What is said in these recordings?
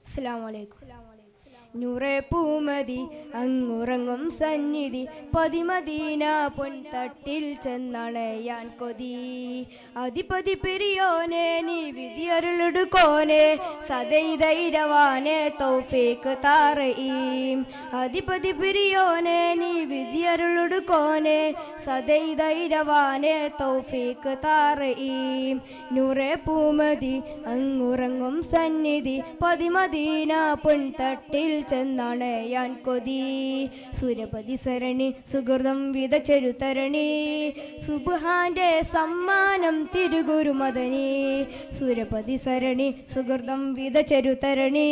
അസ്സലാമു അലൈക്കും. നൂറെ പൂമതി അങ്ങുറങ്ങും സന്നിധി പതിമദീന പൊൻതട്ടിൽ ചെന്നണയാൻ കൊതി. അധിപതി പെരിയോനെ നീ വിധിയരുളുടുക്കോനെ സദൈതൈരവാനെ തൗഫീഖ് താറഈം. അധിപതി പെരിയോനെ നീ വിധിയരുളുടുക്കോനെ സദൈതൈരവാനെ തൗഫീഖ് താറഈം. നൂറെ പൂമതി അങ്ങുറങ്ങും സന്നിധി പതിമദീന പൊൻതട്ടിൽ ചെന്നണയാൻ കൊതി. സുരപതി സരണി സുഹൃതം വിതച്ചെരുത്തരണി സുബ്ഹാന്റെ സമ്മാനം തിരുഗുരുമദനി. സുരപതി സരണി സുഹൃതം വിതച്ചെരുത്തരണി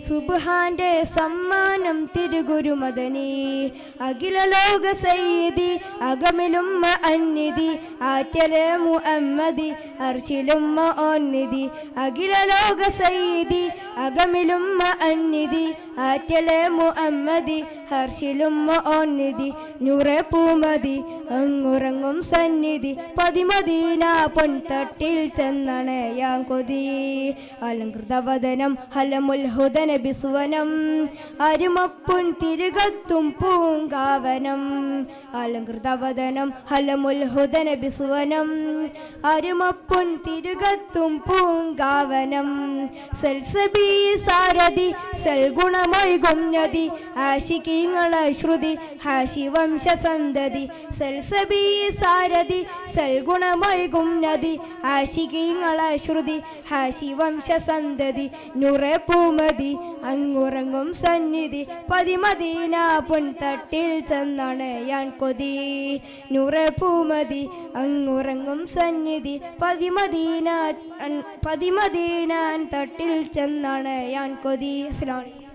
സുബ്ഹാന്റെ സമ്മാനം തിരുഗുരുമദനി. അഖില ലോക സയ്യിദി അകമിലും അന്നിധി ആറ്റലെ മുഹമ്മദി അർശിലും ഓന്നിധി. അഖില ലോക സയ്യിദി അകമിലും അന്നിധി ആറ്റലെ മുഹമ്മദി ഹർഷിലും ഓന്നിധി. നൂറെ പൂമതി അങ്ങുറങ്ങും സന്നിധി പതിമദീന പൊൻതട്ടിൽ ചെന്നണയാൻ കൊതി. അലങ്കൃതവദനം ഹലമുൽ ഹുദന ബിസുവനം അരുമപ്പുൻ തിരുകത്തും പൂങ്കാവനം. അലങ്കൃതവദനം ഹലമുൽ ഹുദന ബിസുവനം അരുമപ്പുൻ തിരുകത്തും പൂങ്കാവനം. സൽസബി സാരഥി സൽഗുണമൈകും നദി ആശികീങ്ങളെ ശ്രുതി ഹാഷി വംശസന്തതി. സൽസബി സാരഥി സൽഗുണമൈകും നദി ആശികീങ്ങളെ ശ്രുതി ഹാഷി വംശസന്തതി. നൂറെ പൂമതി അങ്ങുറങ്ങും സന്നിധി പതിമദീന പൊൻതട്ടിൽ ചെന്നണയാൻ കൊതി. നൂറെ പൂമതി അങ്ങുറങ്ങും സന്നിധി പതിമദീന തട്ടിൽ ചെന്നണയാൻ കൊതി. അസ്സലാമു അലൈക്കും.